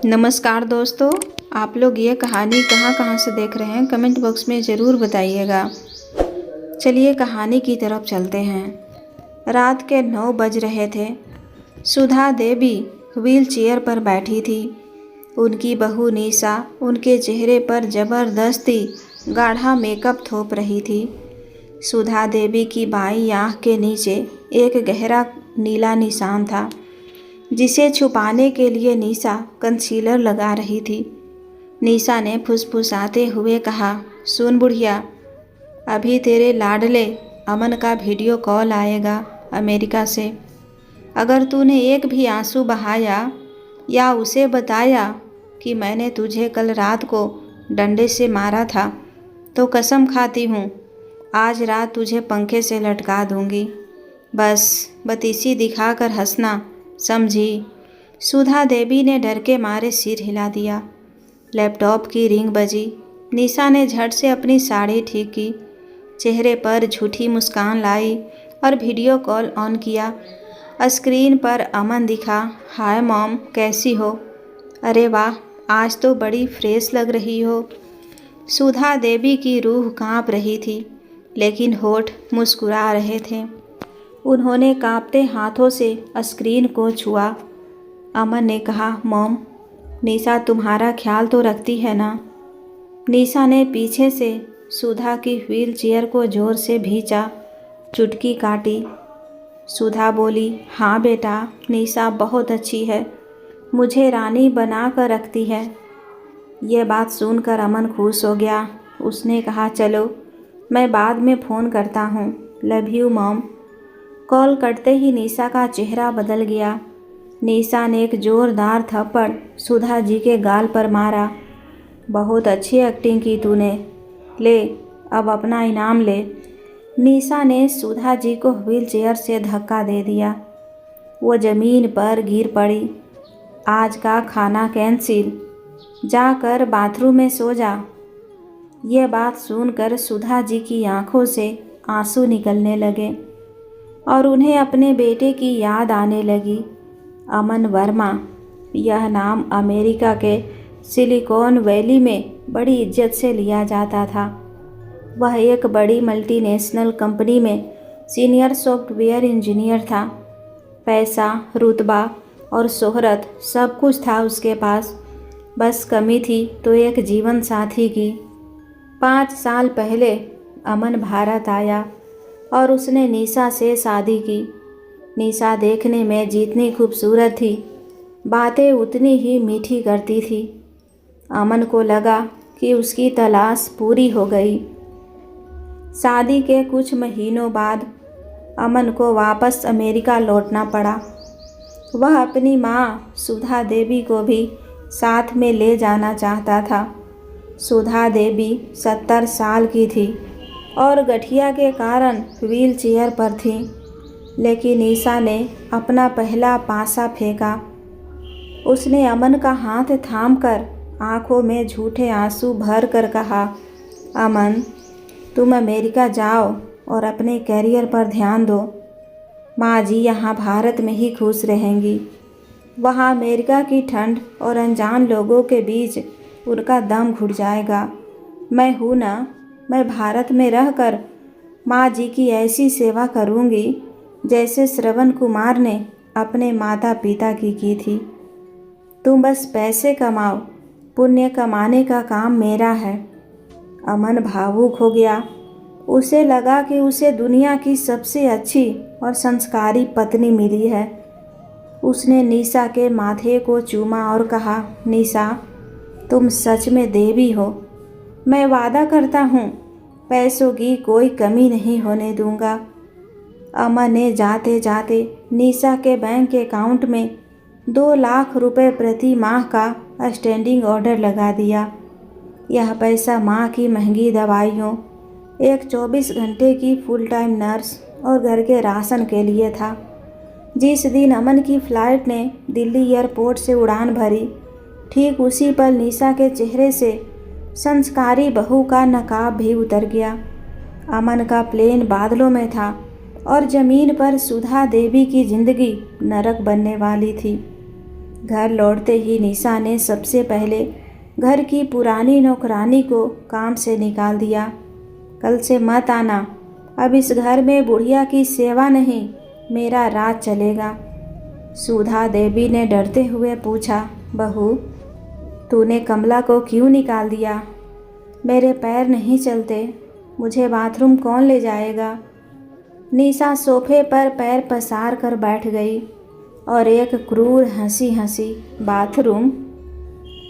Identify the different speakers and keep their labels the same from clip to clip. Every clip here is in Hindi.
Speaker 1: नमस्कार दोस्तों, आप लोग ये कहानी कहाँ कहाँ से देख रहे हैं कमेंट बॉक्स में ज़रूर बताइएगा। चलिए कहानी की तरफ चलते हैं। रात के 9 बज रहे थे। सुधा देवी व्हील चेयर पर बैठी थी। उनकी बहू निशा उनके चेहरे पर ज़बरदस्ती गाढ़ा मेकअप थोप रही थी। सुधा देवी की बाईं आँख के नीचे एक गहरा नीला निशान था, जिसे छुपाने के लिए निशा कंसीलर लगा रही थी। निशा ने फुसफुसाते हुए कहा, सुन बुढ़िया, अभी तेरे लाडले अमन का वीडियो कॉल आएगा अमेरिका से। अगर तूने एक भी आंसू बहाया या उसे बताया कि मैंने तुझे कल रात को डंडे से मारा था, तो कसम खाती हूँ आज रात तुझे पंखे से लटका दूँगी। बस बतीसी दिखाकर हंसना, समझी। सुधा देवी ने डर के मारे सिर हिला दिया। लैपटॉप की रिंग बजी। निशा ने झट से अपनी साड़ी ठीक की, चेहरे पर झूठी मुस्कान लाई और वीडियो कॉल ऑन किया। स्क्रीन पर अमन दिखा। हाय मॉम, कैसी हो? अरे वाह, आज तो बड़ी फ्रेश लग रही हो। सुधा देवी की रूह कांप रही थी, लेकिन होठ मुस्कुरा रहे थे। उन्होंने कांपते हाथों से स्क्रीन को छुआ। अमन ने कहा, मॉम, निशा तुम्हारा ख्याल तो रखती है ना? निशा ने पीछे से सुधा की व्हील चेयर को जोर से भींचा, चुटकी काटी। सुधा बोली, हाँ बेटा, निशा बहुत अच्छी है, मुझे रानी बना कर रखती है। ये बात सुनकर अमन खुश हो गया। उसने कहा, चलो मैं बाद में फ़ोन करता हूँ। Love you mom. कॉल कटते ही निशा का चेहरा बदल गया। निशा ने एक ज़ोरदार थप्पड़ सुधा जी के गाल पर मारा। बहुत अच्छी एक्टिंग की तूने, ले अब अपना इनाम ले। निशा ने सुधा जी को व्हील चेयर से धक्का दे दिया। वो ज़मीन पर गिर पड़ी। आज का खाना कैंसिल, जाकर बाथरूम में सो जा। ये बात सुनकर सुधा जी की आंखों से आंसू निकलने लगे और उन्हें अपने बेटे की याद आने लगी। अमन वर्मा, यह नाम अमेरिका के सिलिकॉन वैली में बड़ी इज्जत से लिया जाता था। वह एक बड़ी मल्टीनेशनल कंपनी में सीनियर सॉफ्टवेयर इंजीनियर था। पैसा, रुतबा और शोहरत सब कुछ था उसके पास। बस कमी थी तो एक जीवन साथी की। 5 साल पहले अमन भारत आया और उसने निशा से शादी की। निशा देखने में जितनी खूबसूरत थी, बातें उतनी ही मीठी करती थी। अमन को लगा कि उसकी तलाश पूरी हो गई। शादी के कुछ महीनों बाद अमन को वापस अमेरिका लौटना पड़ा। वह अपनी माँ सुधा देवी को भी साथ में ले जाना चाहता था। सुधा देवी 70 साल की थी और गठिया के कारण व्हील चेयर पर थी, लेकिन निशा ने अपना पहला पासा फेंका। उसने अमन का हाथ थामकर आंखों में झूठे आंसू भर कर कहा, अमन, तुम अमेरिका जाओ और अपने करियर पर ध्यान दो। माँ जी यहाँ भारत में ही खुश रहेंगी। वहाँ अमेरिका की ठंड और अनजान लोगों के बीच उनका दम घुट जाएगा। मैं हूँ ना, मैं भारत में रहकर माँ जी की ऐसी सेवा करूँगी जैसे श्रवण कुमार ने अपने माता पिता की थी। तुम बस पैसे कमाओ, पुण्य कमाने का काम मेरा है। अमन भावुक हो गया। उसे लगा कि उसे दुनिया की सबसे अच्छी और संस्कारी पत्नी मिली है। उसने निशा के माथे को चूमा और कहा, निशा, तुम सच में देवी हो। मैं वादा करता हूँ पैसों की कोई कमी नहीं होने दूंगा। अमन ने जाते जाते निशा के बैंक अकाउंट में 2 लाख रुपए प्रति माह का स्टैंडिंग ऑर्डर लगा दिया। यह पैसा माँ की महंगी दवाइयों, एक 24 घंटे की फुल टाइम नर्स और घर के राशन के लिए था। जिस दिन अमन की फ़्लाइट ने दिल्ली एयरपोर्ट से उड़ान भरी, ठीक उसी पल निशा के चेहरे से संस्कारी बहू का नकाब भी उतर गया। अमन का प्लेन बादलों में था और ज़मीन पर सुधा देवी की ज़िंदगी नरक बनने वाली थी। घर लौटते ही निशा ने सबसे पहले घर की पुरानी नौकरानी को काम से निकाल दिया। कल से मत आना, अब इस घर में बुढ़िया की सेवा नहीं, मेरा राज चलेगा। सुधा देवी ने डरते हुए पूछा, बहू तूने कमला को क्यों निकाल दिया? मेरे पैर नहीं चलते, मुझे बाथरूम कौन ले जाएगा? निशा सोफे पर पैर पसार कर बैठ गई और एक क्रूर हंसी हंसी, बाथरूम?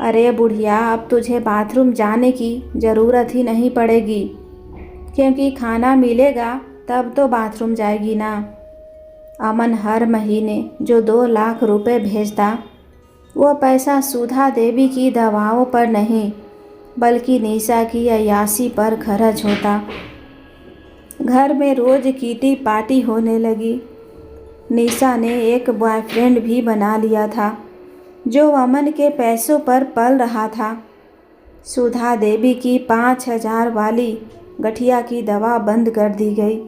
Speaker 1: अरे बुढ़िया, अब तुझे बाथरूम जाने की ज़रूरत ही नहीं पड़ेगी, क्योंकि खाना मिलेगा तब तो बाथरूम जाएगी ना। अमन हर महीने जो 2 लाख रुपए भेजता, वो पैसा सुधा देवी की दवाओं पर नहीं बल्कि निशा की अय्याशी पर खर्च होता। घर में रोज़ किटी पार्टी होने लगी। निशा ने एक बॉयफ्रेंड भी बना लिया था जो अमन के पैसों पर पल रहा था। सुधा देवी की 5,000 वाली गठिया की दवा बंद कर दी गई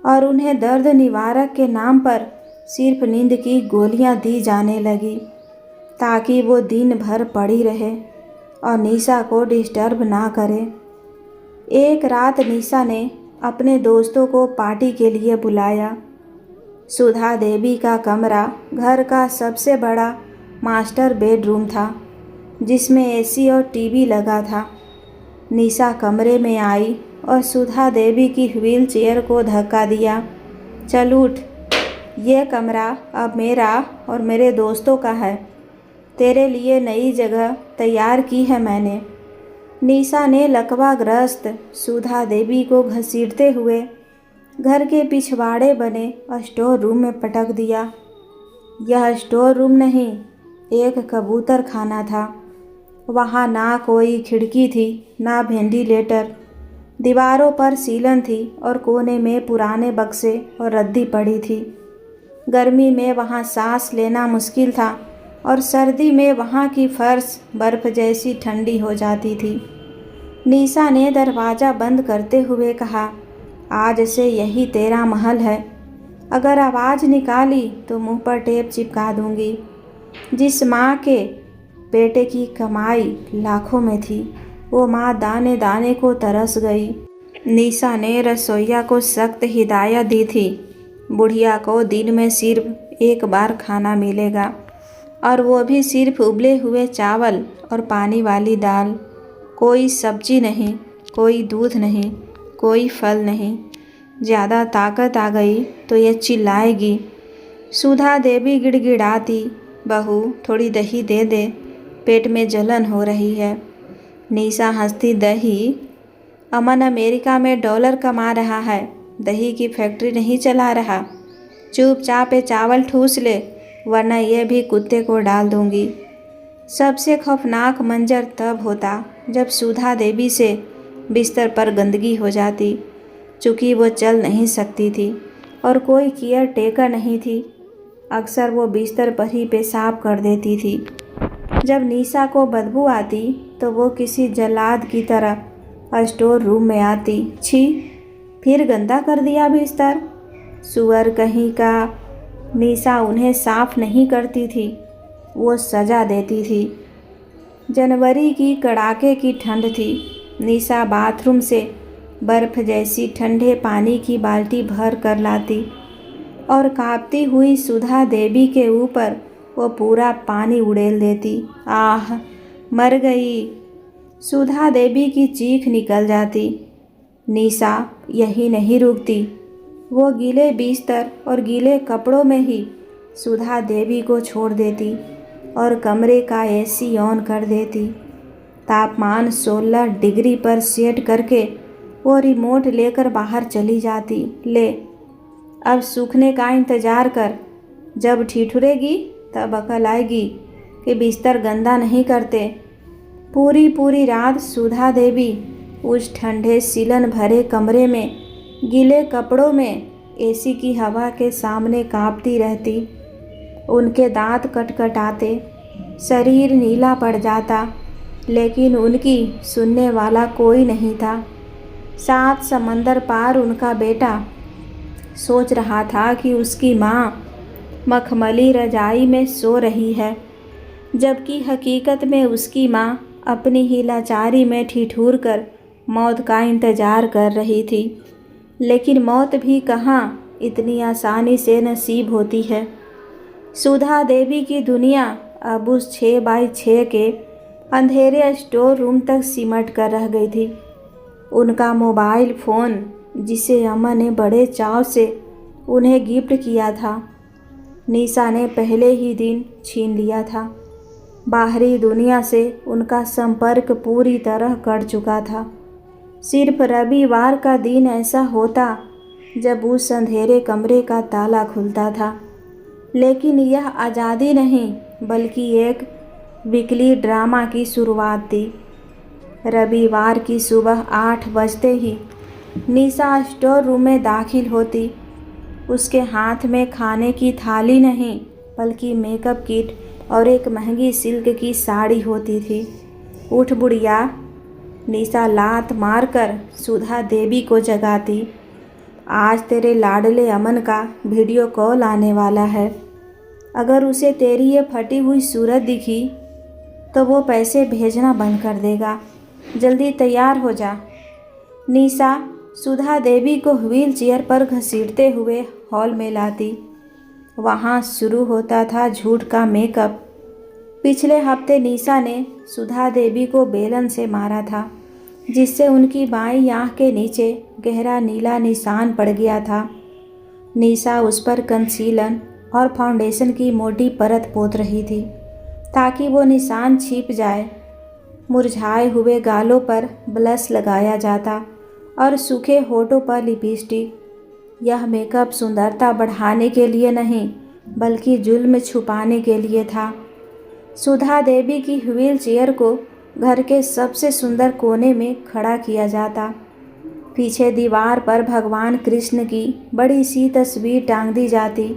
Speaker 1: और उन्हें दर्द निवारक के नाम पर सिर्फ नींद की गोलियां दी जाने लगी ताकि वो दिन भर पड़ी रहे और निशा को डिस्टर्ब ना करे। एक रात निशा ने अपने दोस्तों को पार्टी के लिए बुलाया। सुधा देवी का कमरा घर का सबसे बड़ा मास्टर बेडरूम था जिसमें एसी और टीवी लगा था। निशा कमरे में आई और सुधा देवी की व्हील चेयर को धक्का दिया। चल उठ, ये कमरा अब मेरा और मेरे दोस्तों का है। तेरे लिए नई जगह तैयार की है मैंने। निशा ने लकवाग्रस्त सुधा देवी को घसीटते हुए घर के पिछवाड़े बने स्टोर रूम में पटक दिया। यह स्टोर रूम नहीं, एक कबूतर खाना था। वहाँ ना कोई खिड़की थी, ना वेंटिलेटर। दीवारों पर सीलन थी और कोने में पुराने बक्से और रद्दी पड़ी थी। गर्मी में वहाँ सांस लेना मुश्किल था और सर्दी में वहाँ की फर्श बर्फ़ जैसी ठंडी हो जाती थी। निशा ने दरवाज़ा बंद करते हुए कहा, आज से यही तेरा महल है। अगर आवाज़ निकाली तो मुंह पर टेप चिपका दूंगी। जिस माँ के बेटे की कमाई लाखों में थी, वो माँ दाने दाने को तरस गई। निशा ने रसोइया को सख्त हिदायत दी थी, बुढ़िया को दिन में सिर्फ एक बार खाना मिलेगा और वो भी सिर्फ उबले हुए चावल और पानी वाली दाल। कोई सब्जी नहीं, कोई दूध नहीं, कोई फल नहीं। ज़्यादा ताकत आ गई तो ये चिल्लाएगी। सुधा देवी गिड़गिड़ाती, बहू थोड़ी दही दे दे, पेट में जलन हो रही है। निशा हंसती, दही? अमन अमेरिका में डॉलर कमा रहा है, दही की फैक्ट्री नहीं चला रहा। चुपचाप चावल ठूस ले, वरना यह भी कुत्ते को डाल दूंगी। सबसे खौफनाक मंजर तब होता जब सुधा देवी से बिस्तर पर गंदगी हो जाती। चूँकि वो चल नहीं सकती थी और कोई केयर टेकर नहीं थी, अक्सर वो बिस्तर पर ही पेशाब कर देती थी। जब निशा को बदबू आती तो वो किसी जल्लाद की तरह स्टोर रूम में आती। छी, फिर गंदा कर दिया बिस्तर, सुअर कहीं का। निशा उन्हें साफ नहीं करती थी, वो सज़ा देती थी। जनवरी की कड़ाके की ठंड थी। निशा बाथरूम से बर्फ़ जैसी ठंडे पानी की बाल्टी भर कर लाती और कांपती हुई सुधा देवी के ऊपर वो पूरा पानी उड़ेल देती। आह, मर गई! सुधा देवी की चीख निकल जाती। निशा यही नहीं रुकती, वो गीले बिस्तर और गीले कपड़ों में ही सुधा देवी को छोड़ देती और कमरे का एसी ऑन कर देती। तापमान 16 डिग्री पर सेट करके वो रिमोट लेकर बाहर चली जाती। ले, अब सूखने का इंतज़ार कर, जब ठिठुरेगी तब अकल आएगी कि बिस्तर गंदा नहीं करते। पूरी रात सुधा देवी उस ठंडे सीलन भरे कमरे में गीले कपड़ों में एसी की हवा के सामने कांपती रहती। उनके दांत कटकटाते, शरीर नीला पड़ जाता, लेकिन उनकी सुनने वाला कोई नहीं था। 7 समंदर पार उनका बेटा सोच रहा था कि उसकी माँ मखमली रजाई में सो रही है जबकि हकीकत में उसकी माँ अपनी ही लाचारी में ठिठुर कर मौत का इंतज़ार कर रही थी। लेकिन मौत भी कहाँ इतनी आसानी से नसीब होती है। सुधा देवी की दुनिया अब उस 6x6 के अंधेरे स्टोर रूम तक सिमट कर रह गई थी। उनका मोबाइल फ़ोन, जिसे अमन ने बड़े चाव से उन्हें गिफ्ट किया था, निशा ने पहले ही दिन छीन लिया था। बाहरी दुनिया से उनका संपर्क पूरी तरह कट चुका था। सिर्फ रविवार का दिन ऐसा होता जब उस अंधेरे कमरे का ताला खुलता था। लेकिन यह आज़ादी नहीं, बल्कि एक वीकली ड्रामा की शुरुआत थी। रविवार की सुबह 8 बजते ही निशा स्टोर रूम में दाखिल होती। उसके हाथ में खाने की थाली नहीं, बल्कि मेकअप किट और एक महंगी सिल्क की साड़ी होती थी। उठ बुढ़िया, निशा लात मारकर सुधा देवी को जगाती। आज तेरे लाडले अमन का वीडियो कॉल आने वाला है। अगर उसे तेरी ये फटी हुई सूरत दिखी तो वो पैसे भेजना बंद कर देगा। जल्दी तैयार हो जा। निशा सुधा देवी को व्हील चेयर पर घसीटते हुए हॉल में लाती। वहाँ शुरू होता था झूठ का मेकअप। पिछले हफ्ते निशा ने सुधा देवी को बेलन से मारा था, जिससे उनकी बाईं आंख के नीचे गहरा नीला निशान पड़ गया था। निशा उस पर कंसीलर और फाउंडेशन की मोटी परत पोत रही थी, ताकि वो निशान छिप जाए। मुरझाए हुए गालों पर ब्लश लगाया जाता और सूखे होठों पर लिपस्टिक। यह मेकअप सुंदरता बढ़ाने के लिए नहीं, बल्कि जुल्म छुपाने के लिए था। सुधा देवी की व्हील चेयर को घर के सबसे सुंदर कोने में खड़ा किया जाता। पीछे दीवार पर भगवान कृष्ण की बड़ी सी तस्वीर टांग दी जाती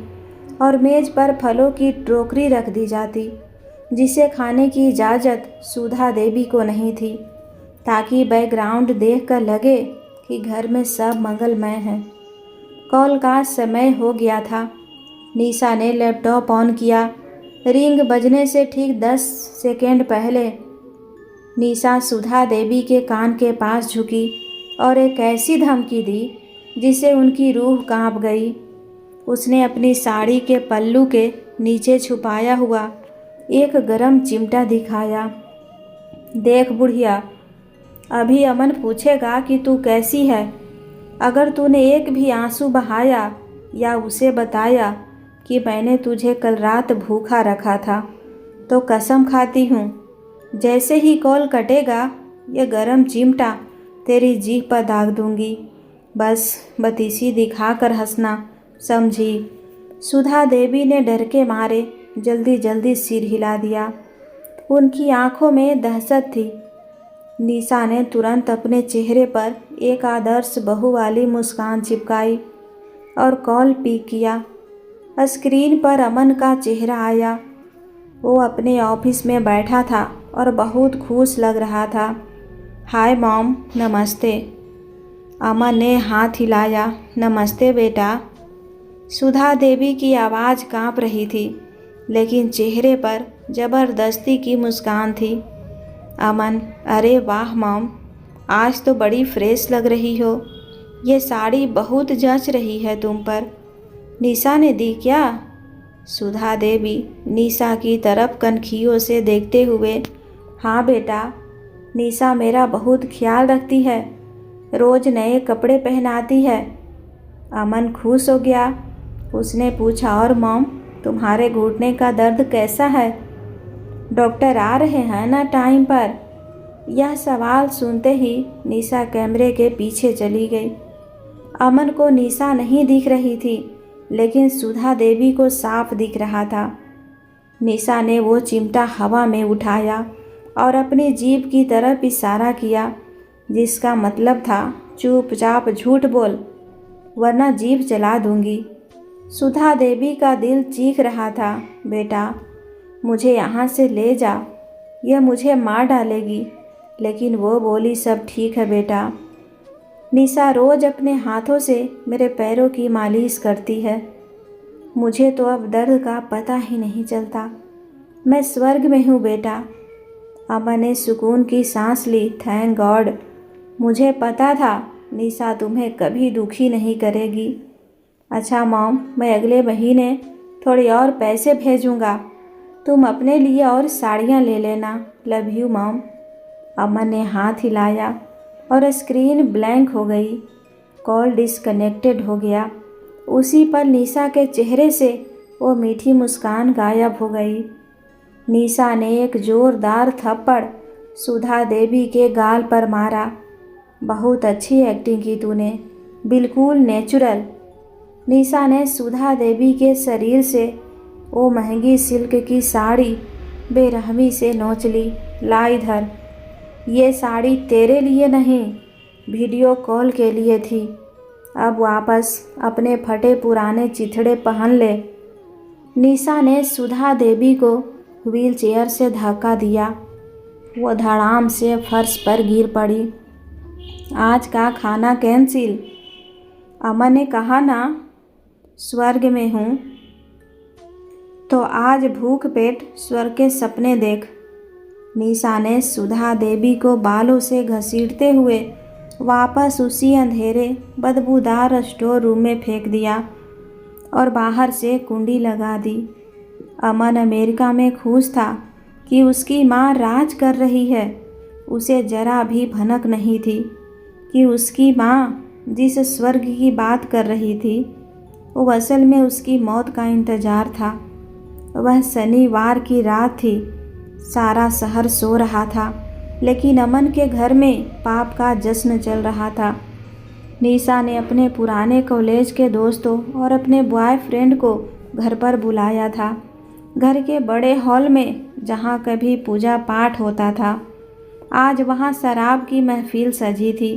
Speaker 1: और मेज पर फलों की टोकरी रख दी जाती, जिसे खाने की इजाज़त सुधा देवी को नहीं थी, ताकि बैकग्राउंड देखकर लगे कि घर में सब मंगलमय है। कॉल का समय हो गया था। निशा ने लैपटॉप ऑन किया। रिंग बजने से ठीक 10 सेकेंड पहले निशा सुधा देवी के कान के पास झुकी और एक ऐसी धमकी दी जिसे उनकी रूह कांप गई। उसने अपनी साड़ी के पल्लू के नीचे छुपाया हुआ एक गरम चिमटा दिखाया। देख बुढ़िया, अभी अमन पूछेगा कि तू कैसी है। अगर तूने एक भी आंसू बहाया या उसे बताया कि मैंने तुझे कल रात भूखा रखा था, तो कसम खाती हूँ, जैसे ही कॉल कटेगा ये गरम चिमटा तेरी जीभ पर दाग दूंगी। बस बतीसी दिखाकर हंसना, समझी। सुधा देवी ने डर के मारे जल्दी जल्दी सिर हिला दिया। उनकी आंखों में दहशत थी। निशा ने तुरंत अपने चेहरे पर एक आदर्श बहू वाली मुस्कान चिपकाई और कॉल पिक किया। स्क्रीन पर अमन का चेहरा आया। वो अपने ऑफिस में बैठा था और बहुत खुश लग रहा था। हाय मॉम, नमस्ते। अमन ने हाथ हिलाया। नमस्ते बेटा। सुधा देवी की आवाज़ कांप रही थी, लेकिन चेहरे पर ज़बरदस्ती की मुस्कान थी। अमन, अरे वाह मॉम, आज तो बड़ी फ्रेश लग रही हो। ये साड़ी बहुत जच रही है तुम पर। निशा ने दी क्या? सुधा देवी निशा की तरफ कनखियों से देखते हुए, हाँ बेटा, निशा मेरा बहुत ख्याल रखती है, रोज़ नए कपड़े पहनाती है। अमन खुश हो गया। उसने पूछा, और मॉम, तुम्हारे घुटने का दर्द कैसा है? डॉक्टर आ रहे हैं ना टाइम पर? यह सवाल सुनते ही निशा कैमरे के पीछे चली गई। अमन को निशा नहीं दिख रही थी, लेकिन सुधा देवी को साफ दिख रहा था। निशा ने वो चिमटा हवा में उठाया और अपनी जीभ की तरफ इशारा किया, जिसका मतलब था चुपचाप झूठ बोल, वरना जीभ जला दूंगी। सुधा देवी का दिल चीख रहा था, बेटा मुझे यहाँ से ले जा, यह मुझे मार डालेगी। लेकिन वो बोली, सब ठीक है बेटा। निशा रोज़ अपने हाथों से मेरे पैरों की मालिश करती है। मुझे तो अब दर्द का पता ही नहीं चलता। मैं स्वर्ग में हूँ बेटा। अमन ने सुकून की सांस ली। Thank God. मुझे पता था निशा तुम्हें कभी दुखी नहीं करेगी। अच्छा मॉम, मैं अगले महीने थोड़ी और पैसे भेजूँगा। तुम अपने लिए और साड़ियाँ ले लेना। Love you mom. अमन ने हाथ हिलाया और स्क्रीन ब्लैंक हो गई। कॉल डिस्कनेक्टेड हो गया। उसी पर निशा के चेहरे से वो मीठी मुस्कान गायब हो गई। निशा ने एक जोरदार थप्पड़ सुधा देवी के गाल पर मारा। बहुत अच्छी एक्टिंग की तूने, बिल्कुल नेचुरल। निशा ने सुधा देवी के शरीर से वो महंगी सिल्क की साड़ी बेरहमी से नोच ली। ला इधर। ये साड़ी तेरे लिए नहीं, वीडियो कॉल के लिए थी। अब वापस अपने फटे पुराने चिथड़े पहन ले। निशा ने सुधा देवी को व्हील चेयर से धक्का दिया। वो धड़ाम से फर्श पर गिर पड़ी। आज का खाना कैंसिल। अमन ने कहा ना स्वर्ग में हूँ, तो आज भूख पेट स्वर्ग के सपने देख। निशा ने सुधा देवी को बालों से घसीटते हुए वापस उसी अंधेरे बदबूदार स्टोर रूम में फेंक दिया और बाहर से कुंडी लगा दी। अमन अमेरिका में खुश था कि उसकी माँ राज कर रही है। उसे जरा भी भनक नहीं थी कि उसकी माँ जिस स्वर्ग की बात कर रही थी वो असल में उसकी मौत का इंतज़ार था। वह शनिवार की रात थी। सारा शहर सो रहा था, लेकिन अमन के घर में पाप का जश्न चल रहा था। निशा ने अपने पुराने कॉलेज के दोस्तों और अपने बॉयफ्रेंड को घर पर बुलाया था। घर के बड़े हॉल में जहाँ कभी पूजा पाठ होता था, आज वहाँ शराब की महफिल सजी थी।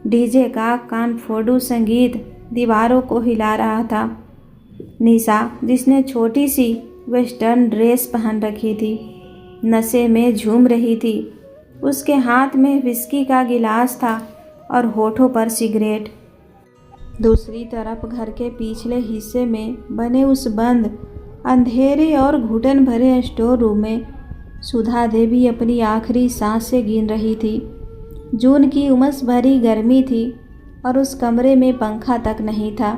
Speaker 1: डीजे का कानफोड़ू संगीत दीवारों को हिला रहा था। निशा, जिसने छोटी सी वेस्टर्न ड्रेस पहन रखी थी, नशे में झूम रही थी। उसके हाथ में विस्की का गिलास था और होठों पर सिगरेट। दूसरी तरफ घर के पिछले हिस्से में बने उस बंद, अंधेरे और घुटन भरे स्टोर रूम में सुधा देवी अपनी आखिरी सांसें गिन रही थी। जून की उमस भरी गर्मी थी और उस कमरे में पंखा तक नहीं था।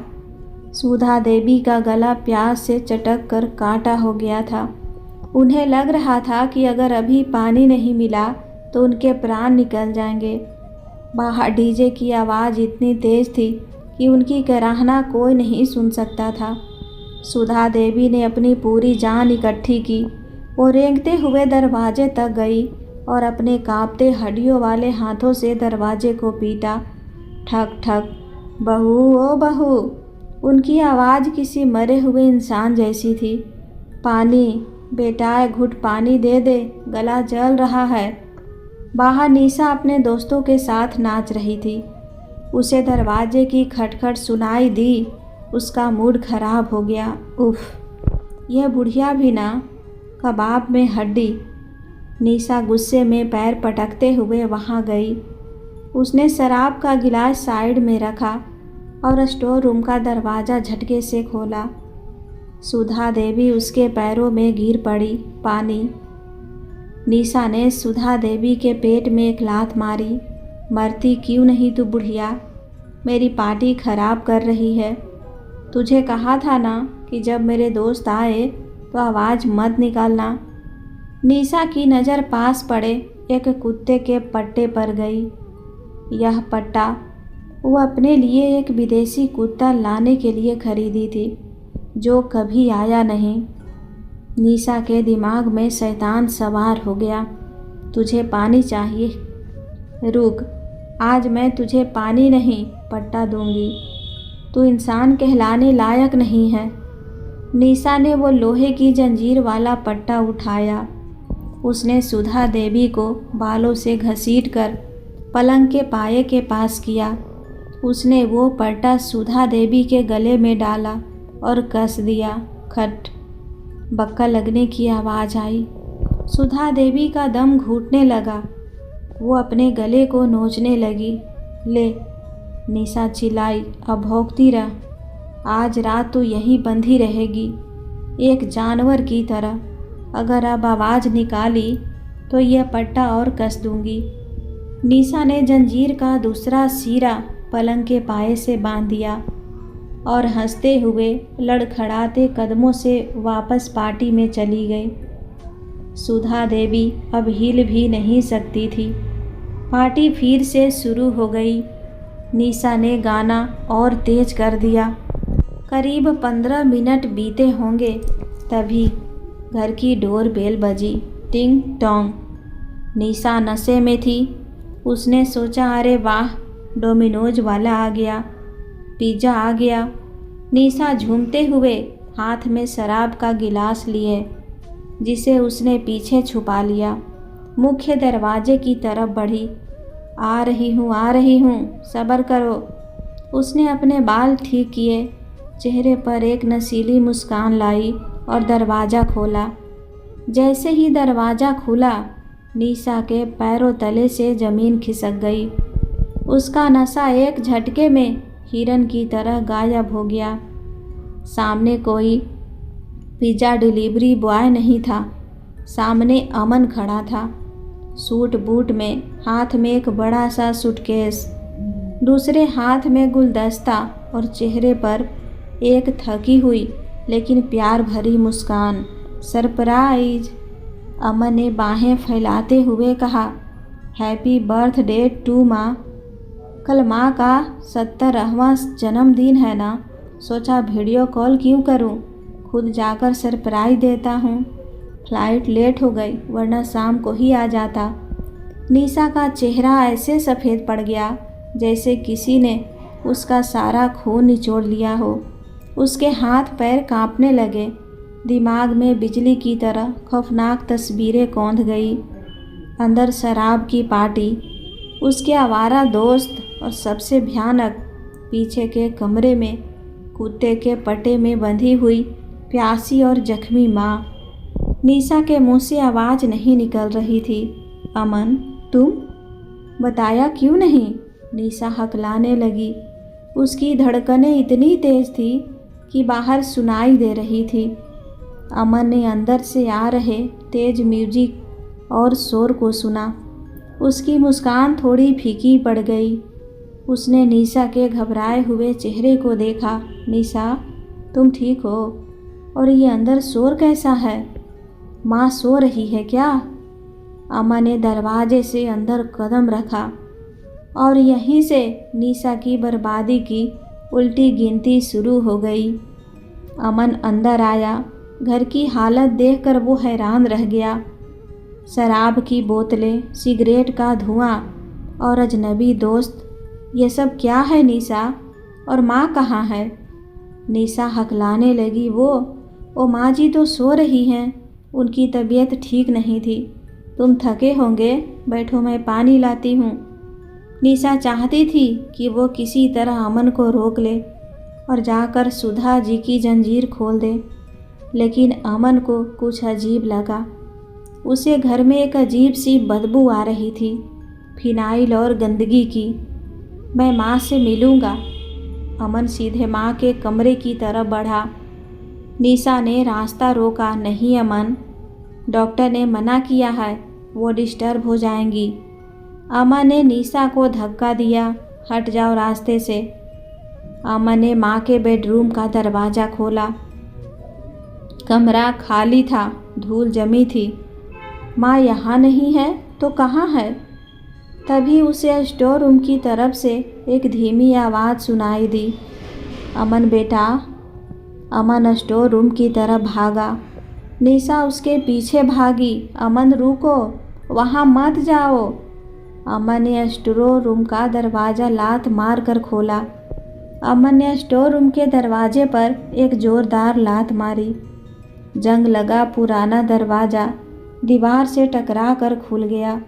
Speaker 1: सुधा देवी का गला प्यास से चटक कर कांटा हो गया था। उन्हें लग रहा था कि अगर अभी पानी नहीं मिला तो उनके प्राण निकल जाएंगे। बाहर डीजे की आवाज़ इतनी तेज़ थी कि उनकी कराहना कोई नहीं सुन सकता था। सुधा देवी ने अपनी पूरी जान इकट्ठी की। वो रेंगते हुए दरवाजे तक गई और अपने कांपते हड्डियों वाले हाथों से दरवाजे को पीटा। ठक ठक। बहू, ओ बहू। उनकी आवाज़ किसी मरे हुए इंसान जैसी थी। पानी बेटा, एक घुट पानी दे दे, गला जल रहा है। बाहर निशा अपने दोस्तों के साथ नाच रही थी। उसे दरवाजे की खटखट सुनाई दी। उसका मूड खराब हो गया। उफ, यह बुढ़िया भी ना, कबाब में हड्डी। निशा गुस्से में पैर पटकते हुए वहाँ गई। उसने शराब का गिलास साइड में रखा और स्टोर रूम का दरवाज़ा झटके से खोला। सुधा देवी उसके पैरों में गिर पड़ी। पानी। निशा ने सुधा देवी के पेट में एक लात मारी। मरती क्यों नहीं तू बुढ़िया, मेरी पार्टी खराब कर रही है। तुझे कहा था ना कि जब मेरे दोस्त आए तो आवाज़ मत निकालना। निशा की नज़र पास पड़े एक कुत्ते के पट्टे पर गई। यह पट्टा वो अपने लिए एक विदेशी कुत्ता लाने के लिए खरीदी थी, जो कभी आया नहीं। निशा के दिमाग में शैतान सवार हो गया। तुझे पानी चाहिए? रुक, आज मैं तुझे पानी नहीं पट्टा दूंगी। तू इंसान कहलाने लायक नहीं है। निशा ने वो लोहे की जंजीर वाला पट्टा उठाया। उसने सुधा देवी को बालों से घसीटकर पलंग के पाये के पास किया। उसने वो पट्टा सुधा देवी के गले में डाला और कस दिया। खट, बक्का लगने की आवाज़ आई। सुधा देवी का दम घुटने लगा। वो अपने गले को नोचने लगी। ले, निशा चिल्लाई, अब भौंकती रह। आज रात तू यहीं बंधी रहेगी, एक जानवर की तरह। अगर अब आवाज़ निकाली तो यह पट्टा और कस दूंगी। निशा ने जंजीर का दूसरा सिरा पलंग के पाए से बांध दिया और हंसते हुए लड़खड़ाते कदमों से वापस पार्टी में चली गई। सुधा देवी अब हिल भी नहीं सकती थी। पार्टी फिर से शुरू हो गई। निशा ने गाना और तेज कर दिया। करीब 15 मिनट बीते होंगे, तभी घर की डोर बेल बजी। टिंग टोंग। निशा नशे में थी। उसने सोचा, अरे वाह, डोमिनोज वाला आ गया, पिज़्ज़ा आ गया। निशा झूमते हुए हाथ में शराब का गिलास लिए, जिसे उसने पीछे छुपा लिया, मुख्य दरवाजे की तरफ बढ़ी। आ रही हूँ, सब्र करो। उसने अपने बाल ठीक किए, चेहरे पर एक नशीली मुस्कान लाई और दरवाज़ा खोला। जैसे ही दरवाज़ा खुला, निशा के पैरों तले से ज़मीन खिसक गई। उसका नशा एक झटके में हिरन की तरह गायब हो गया। सामने कोई पिज़्ज़ा डिलीवरी बॉय नहीं था। सामने अमन खड़ा था, सूट बूट में, हाथ में एक बड़ा सा सूटकेस, दूसरे हाथ में गुलदस्ता और चेहरे पर एक थकी हुई लेकिन प्यार भरी मुस्कान। सरप्राइज! अमन ने बाहें फैलाते हुए कहा। हैप्पी बर्थडे टू माँ। कल माँ का 70वां जन्मदिन है ना, सोचा वीडियो कॉल क्यों करूँ, खुद जाकर सरप्राइज देता हूँ। फ्लाइट लेट हो गई, वरना शाम को ही आ जाता। निशा का चेहरा ऐसे सफ़ेद पड़ गया जैसे किसी ने उसका सारा खून निचोड़ लिया हो। उसके हाथ पैर कांपने लगे। दिमाग में बिजली की तरह खौफनाक तस्वीरें कौंध गई। अंदर शराब की पार्टी, उसके आवारा दोस्त और सबसे भयानक, पीछे के कमरे में कुत्ते के पट्टे में बंधी हुई प्यासी और जख्मी माँ। निशा के मुंह से आवाज़ नहीं निकल रही थी। अमन, तुम बताया क्यों नहीं? निशा हकलाने लगी। उसकी धड़कनें इतनी तेज थी कि बाहर सुनाई दे रही थी। अमन ने अंदर से आ रहे तेज म्यूजिक और शोर को सुना। उसकी मुस्कान थोड़ी फीकी पड़ गई। उसने निशा के घबराए हुए चेहरे को देखा। निशा, तुम ठीक हो? और ये अंदर शोर कैसा है? माँ सो रही है क्या? अमन ने दरवाजे से अंदर कदम रखा और यहीं से निशा की बर्बादी की उल्टी गिनती शुरू हो गई। अमन अंदर आया। घर की हालत देखकर वो हैरान रह गया। शराब की बोतलें, सिगरेट का धुआं और अजनबी दोस्त, ये सब क्या है निशा? और माँ कहाँ है? निशा हकलाने लगी। वो माँ जी तो सो रही हैं, उनकी तबीयत ठीक नहीं थी। तुम थके होंगे, बैठो मैं पानी लाती हूँ। निशा चाहती थी कि वो किसी तरह अमन को रोक ले और जाकर सुधा जी की जंजीर खोल दे, लेकिन अमन को कुछ अजीब लगा। उसे घर में एक अजीब सी बदबू आ रही थी, फिनाइल और गंदगी की। मैं माँ से मिलूँगा। अमन सीधे माँ के कमरे की तरफ बढ़ा। निशा ने रास्ता रोका। नहीं अमन, डॉक्टर ने मना किया है, वो डिस्टर्ब हो जाएंगी। अमन ने निशा को धक्का दिया। हट जाओ रास्ते से। अमन ने माँ के बेडरूम का दरवाज़ा खोला। कमरा खाली था, धूल जमी थी। माँ यहाँ नहीं है तो कहाँ है? तभी उसे स्टोर रूम की तरफ से एक धीमी आवाज़ सुनाई दी। अमन बेटा। अमन स्टोर रूम की तरफ भागा। निशा उसके पीछे भागी। अमन रुको, वहाँ मत जाओ। अमन ने स्टोर रूम का दरवाज़ा लात मार कर खोला। अमन ने स्टोर रूम के दरवाजे पर एक ज़ोरदार लात मारी। जंग लगा पुराना दरवाज़ा दीवार से टकरा कर खुल गया।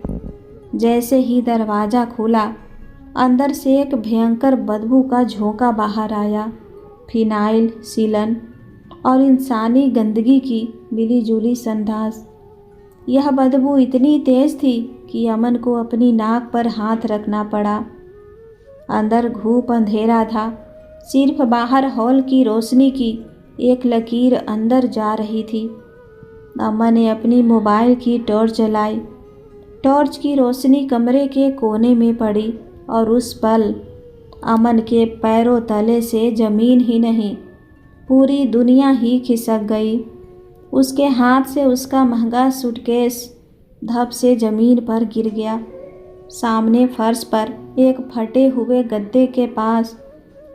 Speaker 1: जैसे ही दरवाज़ा खुला, अंदर से एक भयंकर बदबू का झोंका बाहर आया। फिनाइल, सीलन और इंसानी गंदगी की मिलीजुली संडास। यह बदबू इतनी तेज़ थी कि अमन को अपनी नाक पर हाथ रखना पड़ा। अंदर घूप अंधेरा था। सिर्फ बाहर हॉल की रोशनी की एक लकीर अंदर जा रही थी। अमन ने अपनी मोबाइल की टॉर्च जलाई। टॉर्च की रोशनी कमरे के कोने में पड़ी और उस पल अमन के पैरों तले से ज़मीन ही नहीं, पूरी दुनिया ही खिसक गई। उसके हाथ से उसका महंगा सूटकेस धप से ज़मीन पर गिर गया। सामने फर्श पर एक फटे हुए गद्दे के पास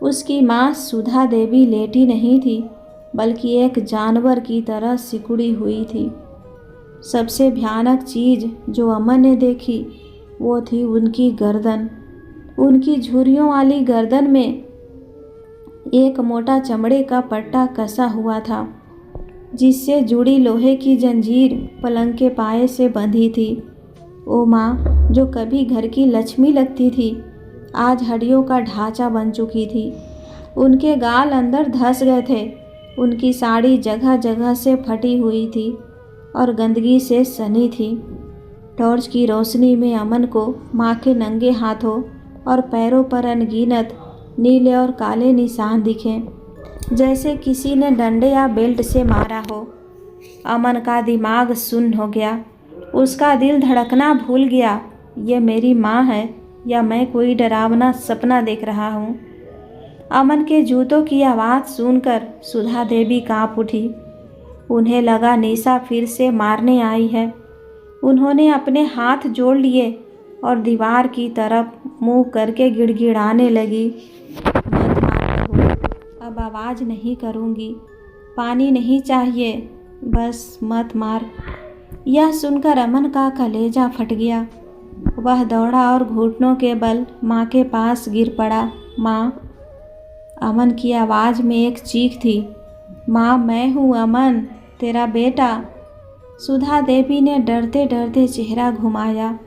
Speaker 1: उसकी माँ सुधा देवी लेटी नहीं थी, बल्कि एक जानवर की तरह सिकुड़ी हुई थी। सबसे भयानक चीज़ जो अमन ने देखी वो थी उनकी गर्दन। उनकी झुर्रियों वाली गर्दन में एक मोटा चमड़े का पट्टा कसा हुआ था, जिससे जुड़ी लोहे की जंजीर पलंग के पाए से बंधी थी। वो माँ जो कभी घर की लक्ष्मी लगती थी, आज हड्डियों का ढांचा बन चुकी थी। उनके गाल अंदर धंस गए थे। उनकी साड़ी जगह जगह से फटी हुई थी और गंदगी से सनी थी। टॉर्च की रोशनी में अमन को माँ के नंगे हाथों और पैरों पर अनगिनत नीले और काले निशान दिखे, जैसे किसी ने डंडे या बेल्ट से मारा हो। अमन का दिमाग सुन्न हो गया। उसका दिल धड़कना भूल गया। ये मेरी माँ है या मैं कोई डरावना सपना देख रहा हूँ? अमन के जूतों की आवाज़ सुनकर सुधा देवी काँप उठी। उन्हें लगा निशा फिर से मारने आई है। उन्होंने अपने हाथ जोड़ लिए और दीवार की तरफ मुंह करके गिड़गिड़ाने लगी। मत मार बहू, अब आवाज़ नहीं करूँगी। पानी नहीं चाहिए, बस मत मार। यह सुनकर अमन का कलेजा फट गया। वह दौड़ा और घुटनों के बल माँ के पास गिर पड़ा। माँ। अमन की आवाज़ में एक चीख थी। माँ, मैं हूँ अमन, तेरा बेटा। सुधा देवी ने डरते डरते चेहरा घुमाया।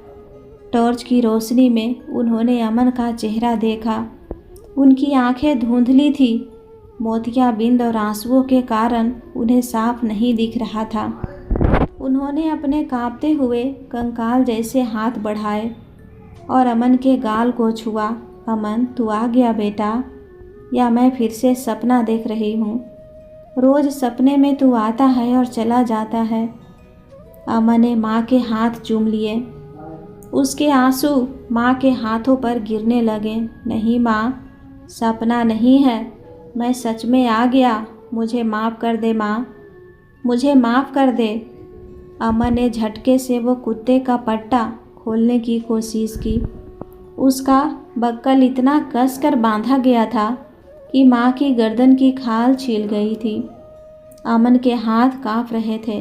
Speaker 1: टॉर्च की रोशनी में उन्होंने अमन का चेहरा देखा। उनकी आंखें धुंधली थी। मोतियाबिंद और आंसुओं के कारण उन्हें साफ नहीं दिख रहा था। उन्होंने अपने कांपते हुए कंकाल जैसे हाथ बढ़ाए और अमन के गाल को छुआ। अमन, तू आ गया बेटा, या मैं फिर से सपना देख रही हूँ? रोज़ सपने में तू आता है और चला जाता है। अमन ने माँ के हाथ चूम लिए। उसके आंसू माँ के हाथों पर गिरने लगे। नहीं माँ, सपना नहीं है, मैं सच में आ गया। मुझे माफ़ कर दे माँ, मुझे माफ़ कर दे। अमन ने झटके से वो कुत्ते का पट्टा खोलने की कोशिश की। उसका बक्कल इतना कसकर बांधा गया था कि माँ की गर्दन की खाल छिल गई थी। अमन के हाथ कांप रहे थे,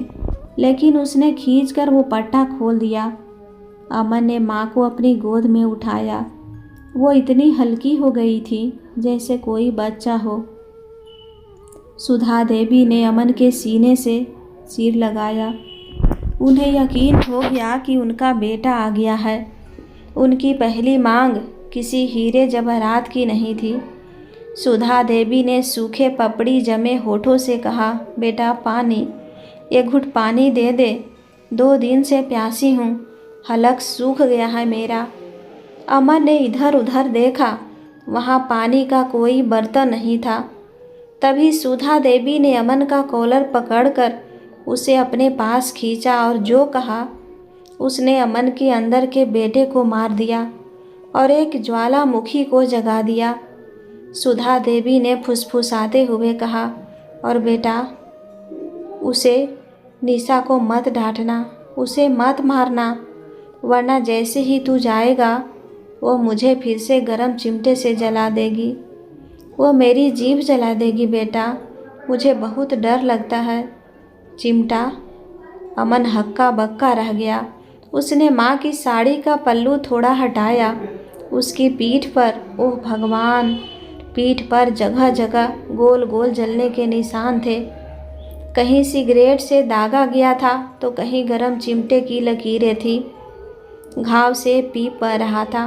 Speaker 1: लेकिन उसने खींचकर वो पट्टा खोल दिया। अमन ने माँ को अपनी गोद में उठाया। वो इतनी हल्की हो गई थी जैसे कोई बच्चा हो। सुधा देवी ने अमन के सीने से सिर लगाया। उन्हें यकीन हो गया कि उनका बेटा आ गया है। उनकी पहली मांग किसी हीरे जवाहरात की नहीं थी। सुधा देवी ने सूखे पपड़ी जमे होठों से कहा, बेटा पानी, एक घुट पानी दे दे। 2 दिन से प्यासी हूँ, हलक सूख गया है मेरा। अमन ने इधर उधर देखा, वहाँ पानी का कोई बर्तन नहीं था। तभी सुधा देवी ने अमन का कॉलर पकड़कर उसे अपने पास खींचा और जो कहा उसने अमन के अंदर के बेटे को मार दिया और एक ज्वालामुखी को जगा दिया। सुधा देवी ने फुसफुसाते हुए कहा, और बेटा, उसे निशा को मत डांटना, उसे मत मारना, वरना जैसे ही तू जाएगा वो मुझे फिर से गरम चिमटे से जला देगी। वो मेरी जीभ जला देगी बेटा, मुझे बहुत डर लगता है। चिमटा? अमन हक्का बक्का रह गया। उसने माँ की साड़ी का पल्लू थोड़ा हटाया। उसकी पीठ पर, ओह भगवान, पीठ पर जगह जगह गोल गोल जलने के निशान थे। कहीं सिगरेट से दागा गया था तो कहीं गरम चिमटे की लकीरें थी। घाव से पीप बह रहा था।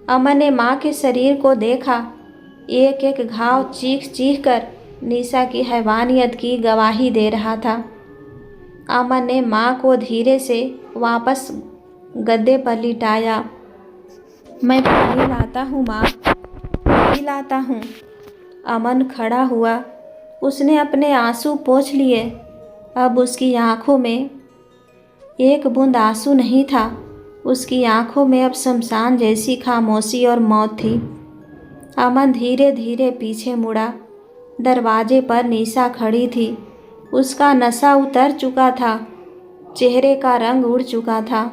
Speaker 1: अमन ने माँ के शरीर को देखा। एक एक घाव चीख चीख कर निशा की हैवानियत की गवाही दे रहा था। अमन ने माँ को धीरे से वापस गद्दे पर लिटाया। मैं पानी लाता हूँ माँ, पानी लाता हूँ। अमन खड़ा हुआ। उसने अपने आंसू पोंछ लिए। अब उसकी आंखों में एक बूंद आंसू नहीं था। उसकी आंखों में अब शमशान जैसी खामोशी और मौत थी। अमन धीरे धीरे पीछे मुड़ा। दरवाजे पर निशा खड़ी थी। उसका नशा उतर चुका था, चेहरे का रंग उड़ चुका था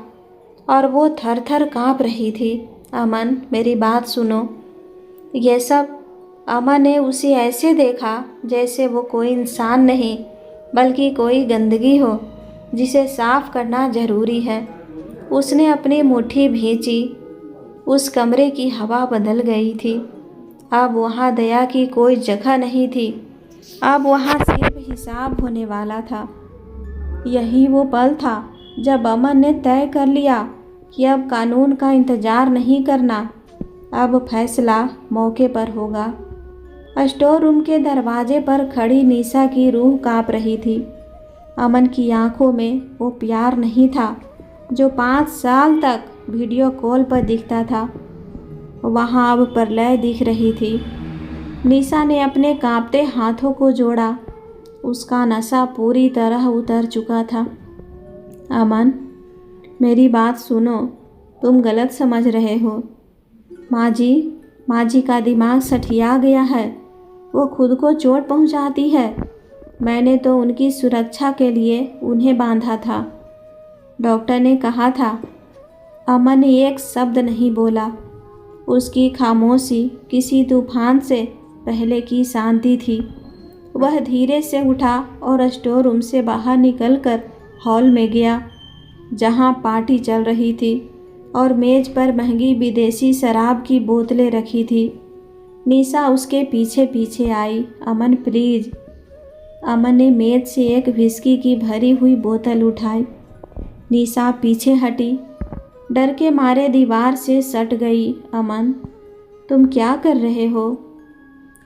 Speaker 1: और वो थर थर काँप रही थी। अमन, मेरी बात सुनो। ये सब। अमन ने उसे ऐसे देखा जैसे वो कोई इंसान नहीं बल्कि कोई गंदगी हो जिसे साफ करना ज़रूरी है। उसने अपनी मुट्ठी भींची। उस कमरे की हवा बदल गई थी। अब वहाँ दया की कोई जगह नहीं थी। अब वहाँ सिर्फ हिसाब होने वाला था। यही वो पल था जब अमन ने तय कर लिया कि अब कानून का इंतज़ार नहीं करना, अब फैसला मौके पर होगा। स्टोर रूम के दरवाजे पर खड़ी निशा की रूह काँप रही थी। अमन की आंखों में वो प्यार नहीं था जो 5 साल तक वीडियो कॉल पर दिखता था। वहाँ अब प्रलय दिख रही थी। निशा ने अपने कांपते हाथों को जोड़ा। उसका नशा पूरी तरह उतर चुका था। अमन, मेरी बात सुनो। तुम गलत समझ रहे हो। माँ जी का दिमाग सठिया गया है। वो खुद को चोट पहुंचाती है। मैंने तो उनकी सुरक्षा के लिए उन्हें बांधा था। डॉक्टर ने कहा था। अमन ने एक शब्द नहीं बोला। उसकी खामोशी किसी तूफान से पहले की शांति थी। वह धीरे से उठा और स्टोर रूम से बाहर निकलकर हॉल में गया जहां पार्टी चल रही थी और मेज़ पर महंगी विदेशी शराब की बोतलें रखी थी। निशा उसके पीछे पीछे आई। अमन, प्लीज़। अमन ने मेज़ से एक विस्की की भरी हुई बोतल उठाई। निशा पीछे हटी, डर के मारे दीवार से सट गई। अमन, तुम क्या कर रहे हो?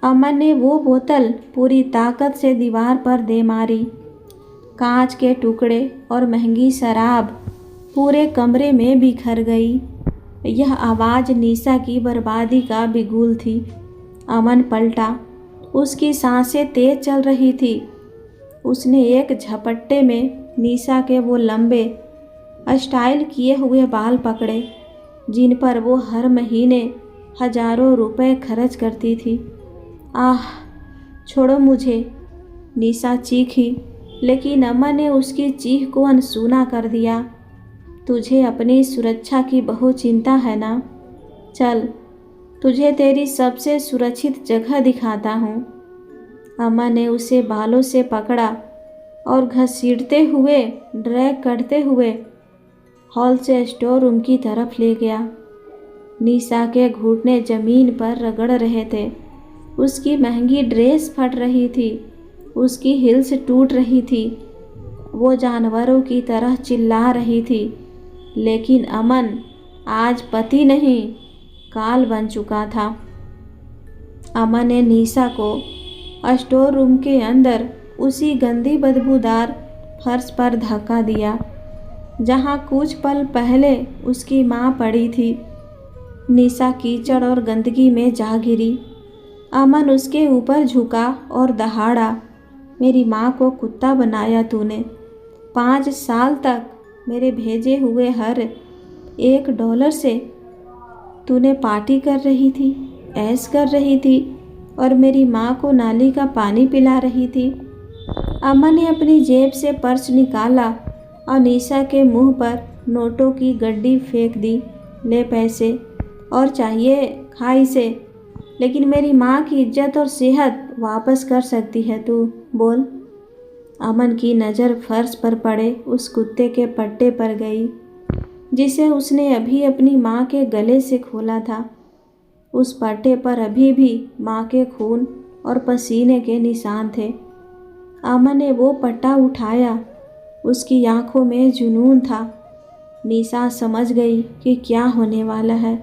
Speaker 1: अमन ने वो बोतल पूरी ताकत से दीवार पर दे मारी। कांच के टुकड़े और महंगी शराब पूरे कमरे में बिखर गई। यह आवाज़ निशा की बर्बादी का बिगुल थी। अमन पलटा। उसकी सांसें तेज चल रही थी। उसने एक झपट्टे में निशा के वो लंबे स्टाइल किए हुए बाल पकड़े जिन पर वो हर महीने हजारों रुपए खर्च करती थी। आह, छोड़ो मुझे, निशा चीखी, लेकिन अमन ने उसकी चीख को अनसुना कर दिया। तुझे अपनी सुरक्षा की बहुत चिंता है ना? चल, तुझे तेरी सबसे सुरक्षित जगह दिखाता हूँ। अमन ने उसे बालों से पकड़ा और घसीटते हुए, ड्रैग करते हुए हॉल से स्टोर रूम की तरफ ले गया। निशा के घुटने जमीन पर रगड़ रहे थे। उसकी महंगी ड्रेस फट रही थी। उसकी हिल्स टूट रही थी। वो जानवरों की तरह चिल्ला रही थी। लेकिन अमन आज पति नहीं, काल बन चुका था। अमन ने निशा को स्टोर रूम के अंदर उसी गंदी बदबूदार फर्श पर धक्का दिया जहां कुछ पल पहले उसकी माँ पड़ी थी। निशा कीचड़ और गंदगी में जा गिरी। अमन उसके ऊपर झुका और दहाड़ा। मेरी माँ को कुत्ता बनाया तूने। 5 साल तक मेरे भेजे हुए हर $1 से तूने पार्टी कर रही थी, ऐश कर रही थी और मेरी माँ को नाली का पानी पिला रही थी। अमन ने अपनी जेब से पर्स निकाला और निशा के मुंह पर नोटों की गड्डी फेंक दी। ले पैसे, और चाहिए खा इसे, लेकिन मेरी माँ की इज्जत और सेहत वापस कर सकती है तू, बोल। अमन की नज़र फर्श पर पड़े उस कुत्ते के पट्टे पर गई जिसे उसने अभी अपनी माँ के गले से खोला था। उस पट्टे पर अभी भी माँ के खून और पसीने के निशान थे। अमन ने वो पट्टा उठाया। उसकी आंखों में जुनून था। निशा समझ गई कि क्या होने वाला है।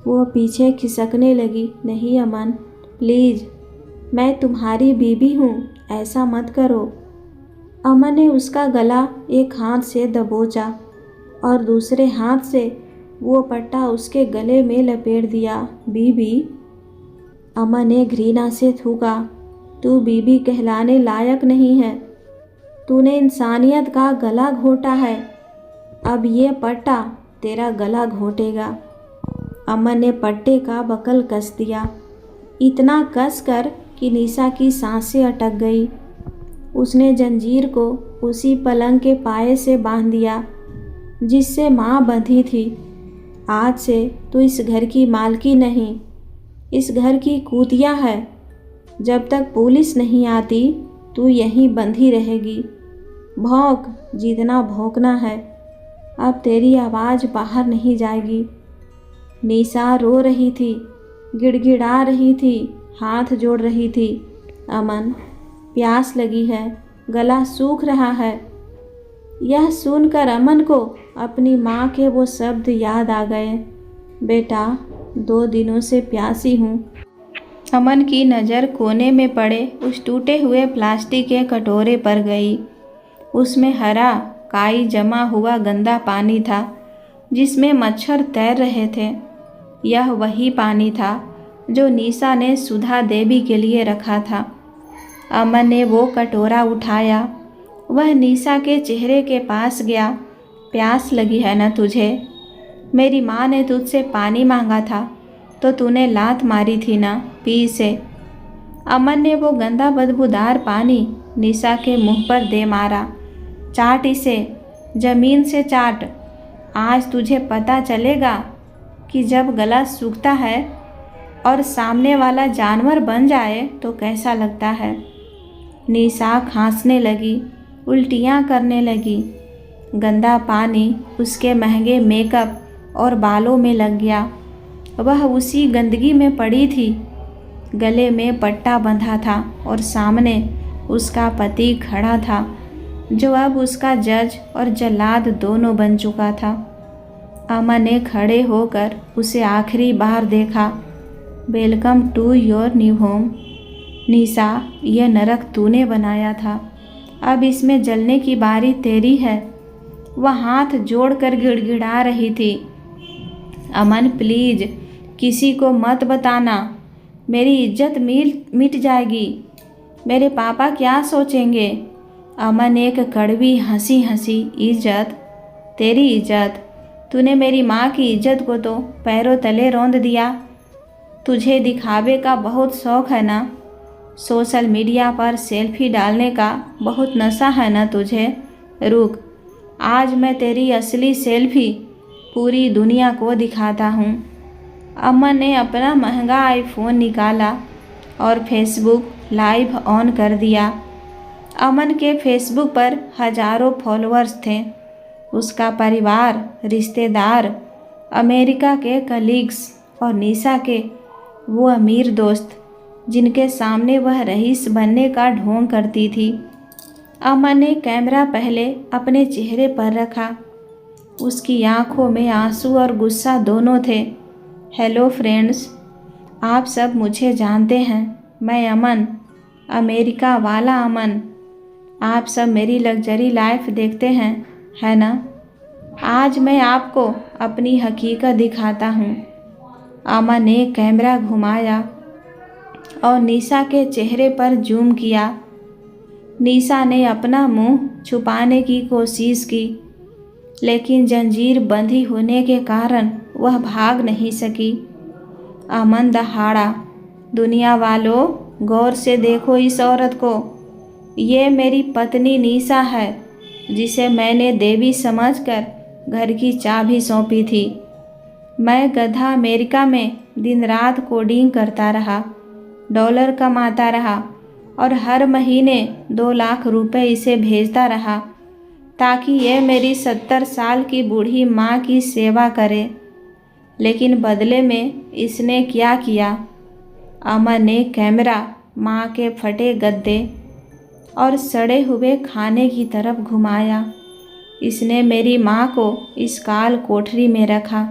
Speaker 1: वो पीछे खिसकने लगी। नहीं अमन, प्लीज़, मैं तुम्हारी बीवी हूँ, ऐसा मत करो। अमन ने उसका गला एक हाथ से दबोचा और दूसरे हाथ से वो पट्टा उसके गले में लपेट दिया। बीबी? अमन ने घृणा से थूका। तू बीबी कहलाने लायक नहीं है। तूने इंसानियत का गला घोटा है, अब ये पट्टा तेरा गला घोटेगा। अमन ने पट्टे का बकल कस दिया, इतना कस कर कि निशा की सांसें अटक गई। उसने जंजीर को उसी पलंग के पाए से बांध दिया जिससे माँ बंधी थी। आज से तू इस घर की मालकी नहीं, इस घर की कूतिया है। जब तक पुलिस नहीं आती तू यहीं बंधी रहेगी। भौंक जितना भौंकना है, अब तेरी आवाज़ बाहर नहीं जाएगी। निशा रो रही थी, गिड़गिड़ा रही थी, हाथ जोड़ रही थी। अमन, प्यास लगी है, गला सूख रहा है। यह सुनकर अमन को अपनी माँ के वो शब्द याद आ गए, बेटा 2 दिनों से प्यासी हूँ। अमन की नज़र कोने में पड़े उस टूटे हुए प्लास्टिक के कटोरे पर गई। उसमें हरा काई जमा हुआ गंदा पानी था जिसमें मच्छर तैर रहे थे। यह वही पानी था जो निशा ने सुधा देवी के लिए रखा था। अमन ने वो कटोरा उठाया। वह निशा के चेहरे के पास गया। प्यास लगी है ना तुझे? मेरी माँ ने तुझसे पानी मांगा था तो तूने लात मारी थी ना, पी इसे। अमन ने वो गंदा बदबूदार पानी निशा के मुंह पर दे मारा। चाट इसे, ज़मीन से चाट। आज तुझे पता चलेगा कि जब गला सूखता है और सामने वाला जानवर बन जाए तो कैसा लगता है। निशा खांसने लगी, उल्टियाँ करने लगी। गंदा पानी उसके महंगे मेकअप और बालों में लग गया। वह उसी गंदगी में पड़ी थी। गले में पट्टा बंधा था और सामने उसका पति खड़ा था जो अब उसका जज और जल्लाद दोनों बन चुका था। अमन ने खड़े होकर उसे आखिरी बार देखा। Welcome to your new home. Nisha, यह नरक तूने बनाया था, अब इसमें जलने की बारी तेरी है। वह हाथ जोड़कर गिड़गिड़ा रही थी। अमन प्लीज़ किसी को मत बताना, मेरी इज्जत मिट जाएगी। मेरे पापा क्या सोचेंगे? अमन एक कड़वी हंसी हंसी। इज्जत? तेरी इज्जत? तूने मेरी माँ की इज्जत को तो पैरों तले रौंद दिया। तुझे दिखावे का बहुत शौक़ है ना? सोशल मीडिया पर सेल्फी डालने का बहुत नशा है ना तुझे? रुक, आज मैं तेरी असली सेल्फी पूरी दुनिया को दिखाता हूँ। अमन ने अपना महंगा आईफोन निकाला और फेसबुक लाइव ऑन कर दिया। अमन के फेसबुक पर हजारों फॉलोअर्स थे। उसका परिवार, रिश्तेदार, अमेरिका के कलीग्स और निशा के वो अमीर दोस्त जिनके सामने वह रईस बनने का ढोंग करती थी। अमन ने कैमरा पहले अपने चेहरे पर रखा। उसकी आंखों में आंसू और गुस्सा दोनों थे। हेलो फ्रेंड्स, आप सब मुझे जानते हैं। मैं अमन, अमेरिका वाला अमन। आप सब मेरी लग्जरी लाइफ देखते हैं, है ना? आज मैं आपको अपनी हकीकत दिखाता हूँ। अमन ने कैमरा घुमाया और निशा के चेहरे पर जूम किया। निशा ने अपना मुंह छुपाने की कोशिश की, लेकिन जंजीर बंधी होने के कारण वह भाग नहीं सकी। अमन दहाड़ा, दुनिया वालों, गौर से देखो इस औरत को। ये मेरी पत्नी निशा है, जिसे मैंने देवी समझकर घर की चाबी सौंपी थी। मैं गधा अमेरिका में दिन रात कोडिंग करता रहा, डॉलर कमाता रहा और हर महीने 2 लाख रुपए इसे भेजता रहा ताकि ये मेरी 70 साल की बूढ़ी माँ की सेवा करे। लेकिन बदले में इसने क्या किया? अमन ने कैमरा माँ के फटे गद्दे और सड़े हुए खाने की तरफ घुमाया। इसने मेरी माँ को इस काल कोठरी में रखा,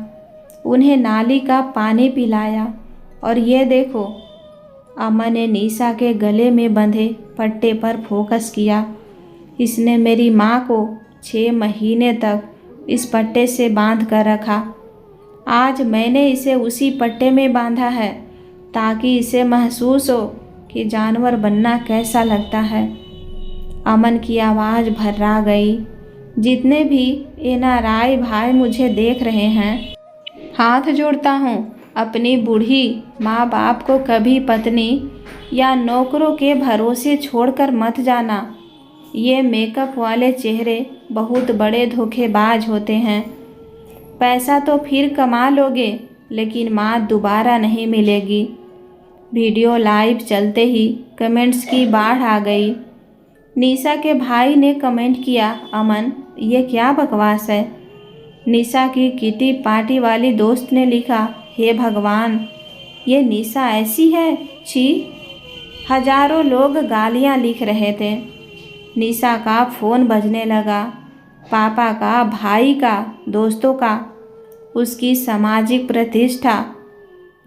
Speaker 1: उन्हें नाली का पानी पिलाया और ये देखो। अमन ने निशा के गले में बंधे पट्टे पर फोकस किया। इसने मेरी माँ को 6 महीने तक इस पट्टे से बांध कर रखा। आज मैंने इसे उसी पट्टे में बांधा है ताकि इसे महसूस हो कि जानवर बनना कैसा लगता है। अमन की आवाज़ भर्रा गई। जितने भी एनआरआई भाई मुझे देख रहे हैं, हाथ जोड़ता हूँ, अपनी बूढ़ी माँ बाप को कभी पत्नी या नौकरों के भरोसे छोड़कर मत जाना। ये मेकअप वाले चेहरे बहुत बड़े धोखेबाज होते हैं। पैसा तो फिर कमा लोगे, लेकिन माँ दोबारा नहीं मिलेगी। वीडियो लाइव चलते ही कमेंट्स की बाढ़ आ गई। निशा के भाई ने कमेंट किया, अमन ये क्या बकवास है। निशा की किटी पार्टी वाली दोस्त ने लिखा, हे भगवान ये निशा ऐसी है, छी। हजारों लोग गालियां लिख रहे थे। निशा का फ़ोन बजने लगा, पापा का, भाई का, दोस्तों का। उसकी सामाजिक प्रतिष्ठा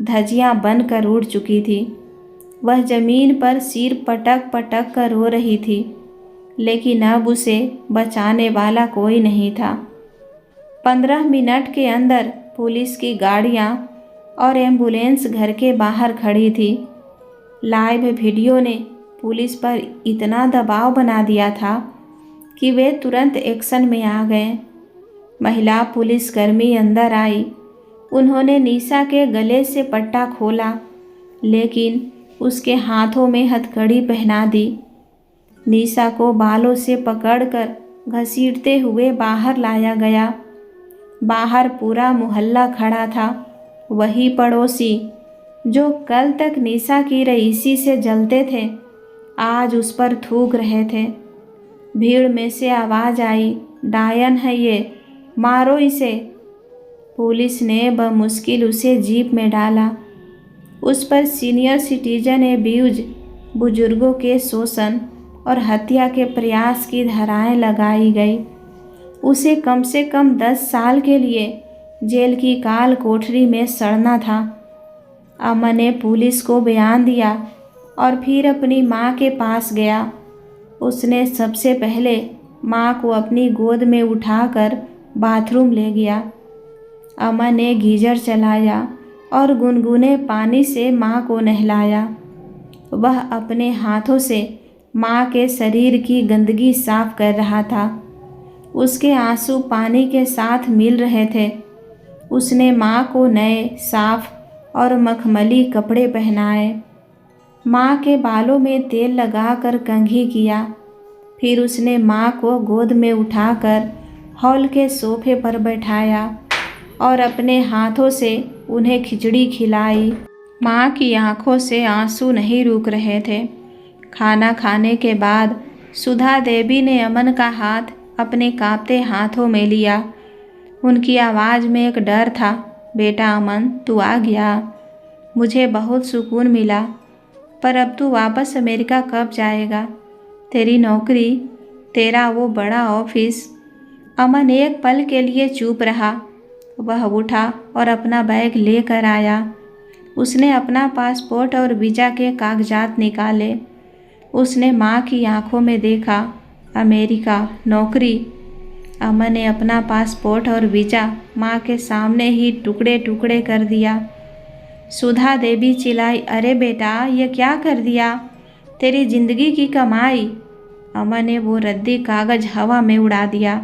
Speaker 1: धज्जियां बनकर उड़ चुकी थी। वह ज़मीन पर सिर पटक पटक कर रो रही थी, लेकिन अब उसे बचाने वाला कोई नहीं था। 15 मिनट के अंदर पुलिस की गाड़ियां और एम्बुलेंस घर के बाहर खड़ी थी। लाइव वीडियो ने पुलिस पर इतना दबाव बना दिया था कि वे तुरंत एक्शन में आ गए। महिला पुलिसकर्मी अंदर आई। उन्होंने निशा के गले से पट्टा खोला, लेकिन उसके हाथों में हथकड़ी पहना दी। निशा को बालों से पकड़कर घसीटते हुए बाहर लाया गया। बाहर पूरा मोहल्ला खड़ा था। वही पड़ोसी जो कल तक निशा की रईसी से जलते थे, आज उस पर थूक रहे थे। भीड़ में से आवाज़ आई, डायन है ये, मारो इसे। पुलिस ने बमुश्किल उसे जीप में डाला। उस पर सीनियर सिटीजन एब्यूज, बुजुर्गों के शोषण और हत्या के प्रयास की धाराएं लगाई गई। उसे कम से कम 10 साल के लिए जेल की काल कोठरी में सड़ना था। अमन ने पुलिस को बयान दिया और फिर अपनी माँ के पास गया। उसने सबसे पहले माँ को अपनी गोद में उठाकर बाथरूम ले गया। अमन ने गीजर चलाया और गुनगुने पानी से माँ को नहलाया। वह अपने हाथों से माँ के शरीर की गंदगी साफ कर रहा था। उसके आंसू पानी के साथ मिल रहे थे। उसने माँ को नए, साफ और मखमली कपड़े पहनाए। माँ के बालों में तेल लगाकर कंघी किया। फिर उसने माँ को गोद में उठाकर हॉल के सोफे पर बैठाया और अपने हाथों से उन्हें खिचड़ी खिलाई। माँ की आंखों से आंसू नहीं रुक रहे थे। खाना खाने के बाद सुधा देवी ने अमन का हाथ अपने कांपते हाथों में लिया। उनकी आवाज़ में एक डर था, बेटा अमन तू आ गया, मुझे बहुत सुकून मिला, पर अब तू वापस अमेरिका कब जाएगा? तेरी नौकरी, तेरा वो बड़ा ऑफिस। अमन एक पल के लिए चुप रहा। वह उठा और अपना बैग लेकर आया। उसने अपना पासपोर्ट और वीज़ा के कागजात निकाले। उसने माँ की आंखों में देखा, अमेरिका, नौकरी। अमन ने अपना पासपोर्ट और वीज़ा माँ के सामने ही टुकड़े टुकड़े कर दिया। सुधा देवी चिल्लाई, अरे बेटा ये क्या कर दिया? तेरी ज़िंदगी की कमाई। अमन ने वो रद्दी कागज़ हवा में उड़ा दिया।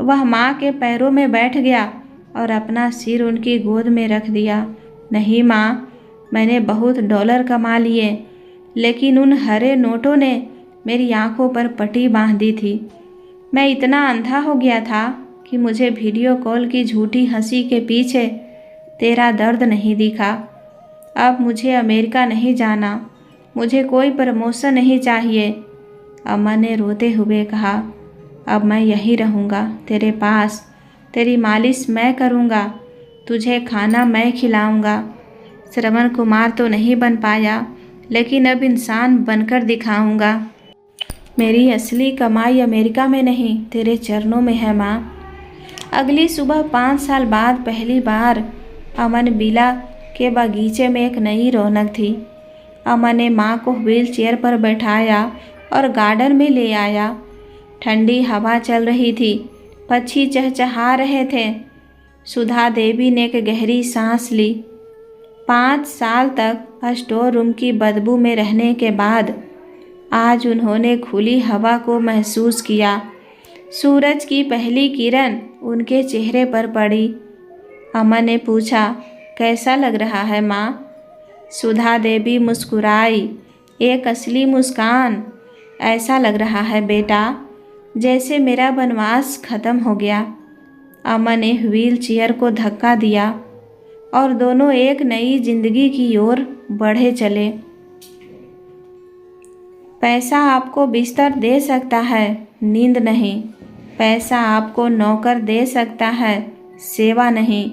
Speaker 1: वह माँ के पैरों में बैठ गया और अपना सिर उनकी गोद में रख दिया। नहीं माँ, मैंने बहुत डॉलर कमा लिए, लेकिन उन हरे नोटों ने मेरी आंखों पर पट्टी बांध दी थी। मैं इतना अंधा हो गया था कि मुझे वीडियो कॉल की झूठी हंसी के पीछे तेरा दर्द नहीं दिखा। अब मुझे अमेरिका नहीं जाना, मुझे कोई प्रमोशन नहीं चाहिए। अमन ने रोते हुए कहा, अब मैं यहीं रहूँगा तेरे पास, तेरी मालिश मैं करूँगा, तुझे खाना मैं खिलाऊँगा। श्रवण कुमार तो नहीं बन पाया, लेकिन अब इंसान बनकर दिखाऊँगा। मेरी असली कमाई अमेरिका में नहीं, तेरे चरणों में है माँ। अगली सुबह 5 साल बाद पहली बार अमन बिला के बगीचे में एक नई रौनक थी। अमन ने माँ को व्हील चेयर पर बैठाया और गार्डन में ले आया। ठंडी हवा चल रही थी, पक्षी चहचहा रहे थे। सुधा देवी ने एक गहरी सांस ली। 5 साल तक स्टोर रूम की बदबू में रहने के बाद आज उन्होंने खुली हवा को महसूस किया। सूरज की पहली किरण उनके चेहरे पर पड़ी। अमन ने पूछा, कैसा लग रहा है माँ? सुधा देवी मुस्कुराई, एक असली मुस्कान। ऐसा लग रहा है बेटा जैसे मेरा वनवास खत्म हो गया। अमन ने व्हील चेयर को धक्का दिया और दोनों एक नई जिंदगी की ओर बढ़े चले। पैसा आपको बिस्तर दे सकता है, नींद नहीं। पैसा आपको नौकर दे सकता है, सेवा नहीं।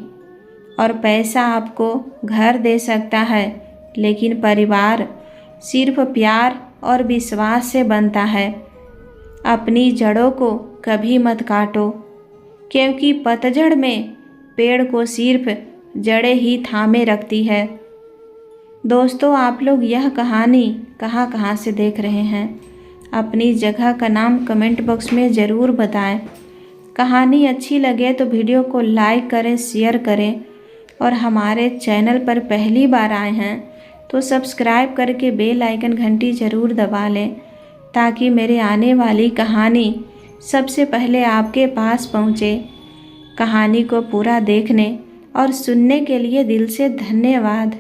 Speaker 1: और पैसा आपको घर दे सकता है, लेकिन परिवार सिर्फ प्यार और विश्वास से बनता है। अपनी जड़ों को कभी मत काटो, क्योंकि पतझड़ में पेड़ को सिर्फ जड़ें ही थामे रखती है। दोस्तों, आप लोग यह कहानी कहाँ कहाँ से देख रहे हैं? अपनी जगह का नाम कमेंट बॉक्स में ज़रूर बताएं। कहानी अच्छी लगे तो वीडियो को लाइक करें, शेयर करें और हमारे चैनल पर पहली बार आए हैं तो सब्सक्राइब करके बेल आइकन घंटी ज़रूर दबा लें, ताकि मेरे आने वाली कहानी सबसे पहले आपके पास पहुँचे। कहानी को पूरा देखने और सुनने के लिए दिल से धन्यवाद।